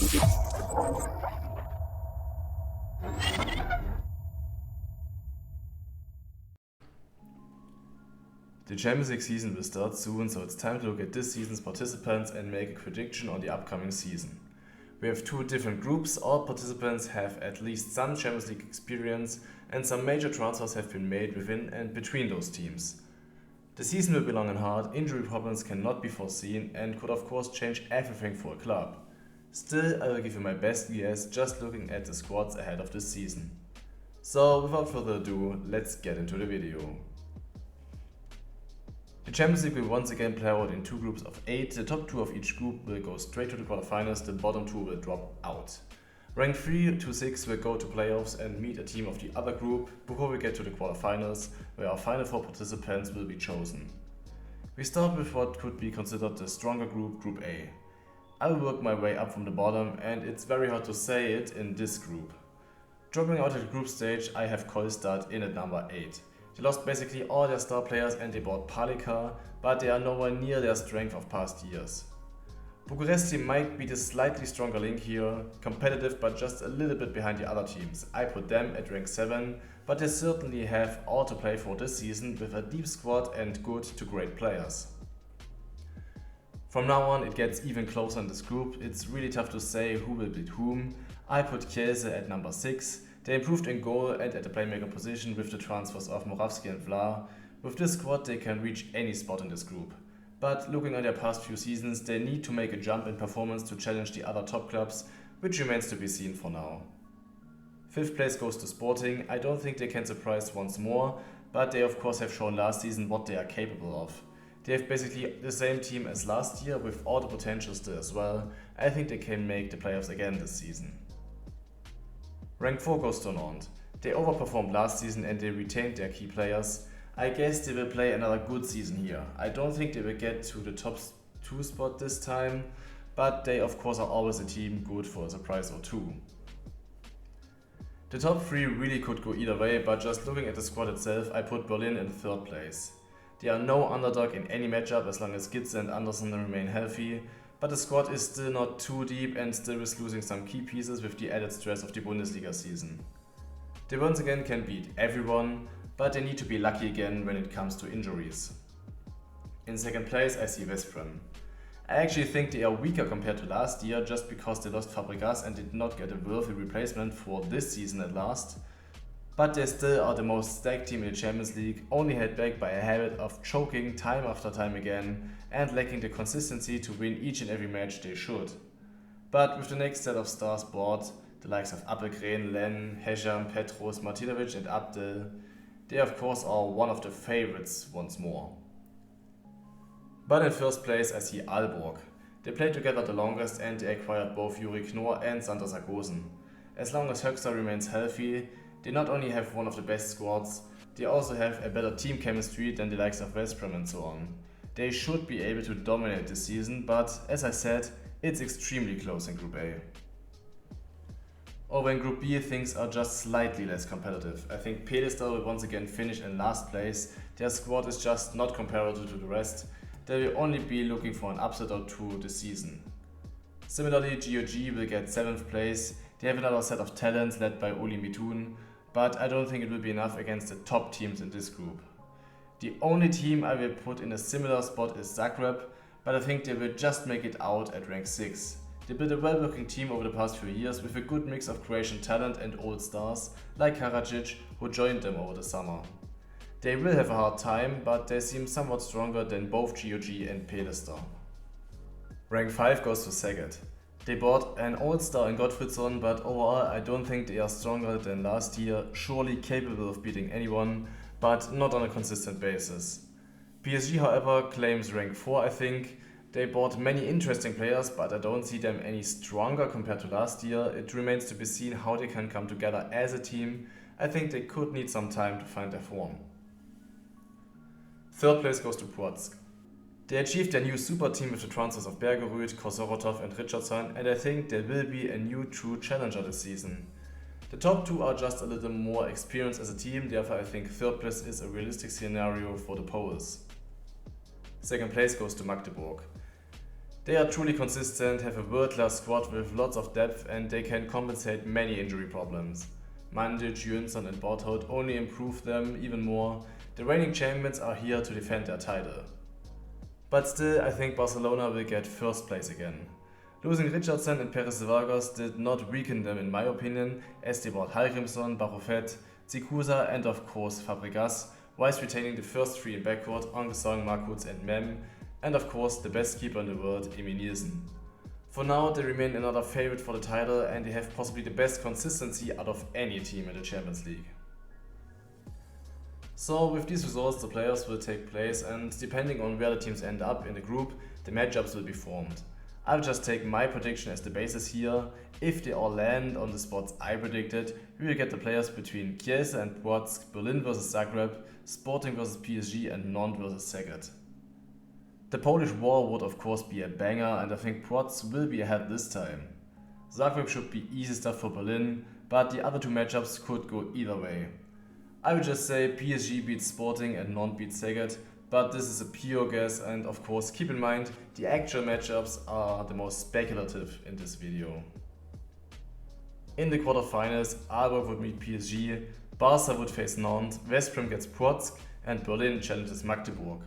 The Champions League season will start soon, so it's time to look at this season's participants and make a prediction on the upcoming season. We have two different groups. All participants have at least some Champions League experience, and some major transfers have been made within and between those teams. The season will be long and hard, injury problems cannot be foreseen and could of course change everything for a club. Still, I will give you my best guess just looking at the squads ahead of this season. So without further ado, let's get into the video. The Champions League will once again play out in two groups of 8. The top 2 of each group will go straight to the quarterfinals, the bottom 2 will drop out. Rank 3 to 6 will go to playoffs and meet a team of the other group before we get to the quarterfinals, where our final 4 participants will be chosen. We start with what could be considered the stronger group, Group A. I will work my way up from the bottom, and it's very hard to say it in this group. Dropping out at the group stage, I have Kolstad in at number 8. They lost basically all their star players and they bought Palika, but they are nowhere near their strength of past years. Bucuresti might be the slightly stronger link here, competitive but just a little bit behind the other teams. I put them at rank 7, but they certainly have all to play for this season with a deep squad and good to great players. From now on it gets even closer in this group. It's really tough to say who will beat whom. I put Kielce at number 6. They improved in goal and at the playmaker position with the transfers of Morawski and Vla. With this squad they can reach any spot in this group. But looking at their past few seasons, they need to make a jump in performance to challenge the other top clubs, which remains to be seen for now. 5th place goes to Sporting. I don't think they can surprise once more, but they of course have shown last season what they are capable of. They have basically the same team as last year with all the potential still as well. I think they can make the playoffs again this season. Rank 4 goes to Nantes. They overperformed last season and they retained their key players. I guess they will play another good season here. I don't think they will get to the top 2 spot this time, but they of course are always a team good for a surprise or two. The top 3 really could go either way, but just looking at the squad itself, I put Berlin in 3rd place. They are no underdog in any matchup as long as Gitze and Andersen remain healthy, but the squad is still not too deep and still is losing some key pieces with the added stress of the Bundesliga season. They once again can beat everyone, but they need to be lucky again when it comes to injuries. In 2nd place I see West Brom. I actually think they are weaker compared to last year just because they lost Fabregas and did not get a worthy replacement for this season at last. But they still are the most stacked team in the Champions League, only held back by a habit of choking time after time again and lacking the consistency to win each and every match they should. But with the next set of stars bought, the likes of Appelgren, Len, Hesham, Petros, Martinovic and Abdel, they of course are one of the favorites once more. But in 1st place I see Aalborg. They played together the longest and they acquired both Yuri Knorr and Sander Sargosen. As long as Höxter remains healthy, they not only have one of the best squads, they also have a better team chemistry than the likes of West Brom and so on. They should be able to dominate this season, but as I said, it's extremely close in Group A. Over in Group B, things are just slightly less competitive. I think Pedestal will once again finish in last place. Their squad is just not comparable to the rest. They will only be looking for an upset or two this season. Similarly, GOG will get 7th place. They have another set of talents led by Uli Mitun, but I don't think it will be enough against the top teams in this group. The only team I will put in a similar spot is Zagreb, but I think they will just make it out at rank 6. They built a well-working team over the past few years with a good mix of Croatian talent and old stars like Karadzic, who joined them over the summer. They will have a hard time, but they seem somewhat stronger than both GOG and Pedestal. Rank 5 goes to Szeged. They bought an old star in Gottfriedson, but overall I don't think they are stronger than last year, surely capable of beating anyone, but not on a consistent basis. PSG however claims rank 4 I think. They bought many interesting players, but I don't see them any stronger compared to last year. It remains to be seen how they can come together as a team. I think they could need some time to find their form. 3rd place goes to Puatsk. They achieved their new super team with the transfers of Bergerud, Kosorotov and Richardson, and I think they will be a new true challenger this season. The top 2 are just a little more experienced as a team, therefore I think 3rd place is a realistic scenario for the Poles. 2nd place goes to Magdeburg. They are truly consistent, have a world-class squad with lots of depth, and they can compensate many injury problems. Mandic, Jönsson and Borthout only improve them even more. The reigning champions are here to defend their title. But still, I think Barcelona will get first place again. Losing Richardson and Perez Vargas did not weaken them in my opinion, as they brought Hallgrímsson, Barofet, Zikusa and of course Fabregas, whilst retaining the first three in backcourt, Angesong, Markuts and Mem, and of course the best keeper in the world, Emil Nielsen. For now, they remain another favorite for the title and they have possibly the best consistency out of any team in the Champions League. So with these results the players will take place and depending on where the teams end up in the group, the matchups will be formed. I'll just take my prediction as the basis here. If they all land on the spots I predicted, we will get the players between Kielce and Płock, Berlin vs Zagreb, Sporting vs PSG and Nantes vs Szeged. The Polish war would of course be a banger and I think Płock will be ahead this time. Zagreb should be easy stuff for Berlin, but the other two matchups could go either way. I would just say PSG beats Sporting and Nantes beats Szeged, but this is a pure guess and of course keep in mind the actual matchups are the most speculative in this video. In the quarterfinals, Aalborg would meet PSG, Barca would face Nantes, Veszprém gets Płock and Berlin challenges Magdeburg.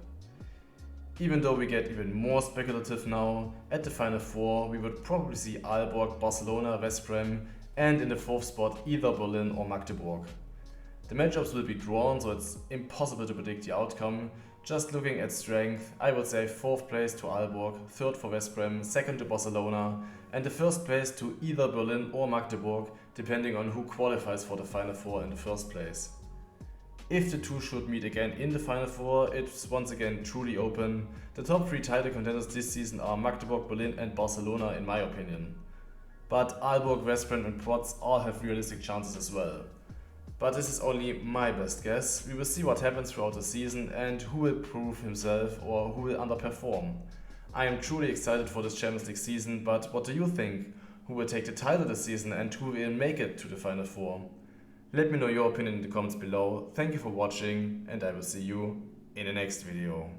Even though we get even more speculative now, at the Final Four we would probably see Aalborg, Barcelona, Veszprém and in the fourth spot either Berlin or Magdeburg. The matchups will be drawn, so it's impossible to predict the outcome. Just looking at strength, I would say 4th place to Aalborg, 3rd for Veszprém, 2nd to Barcelona, and the 1st place to either Berlin or Magdeburg, depending on who qualifies for the Final Four in the first place. If the two should meet again in the Final Four, it's once again truly open. The top 3 title contenders this season are Magdeburg, Berlin and Barcelona in my opinion. But Aalborg, Veszprém and Płock all have realistic chances as well. But this is only my best guess. We will see what happens throughout the season and who will prove himself or who will underperform. I am truly excited for this Champions League season, but what do you think? Who will take the title this season and who will make it to the Final Four? Let me know your opinion in the comments below. Thank you for watching and I will see you in the next video.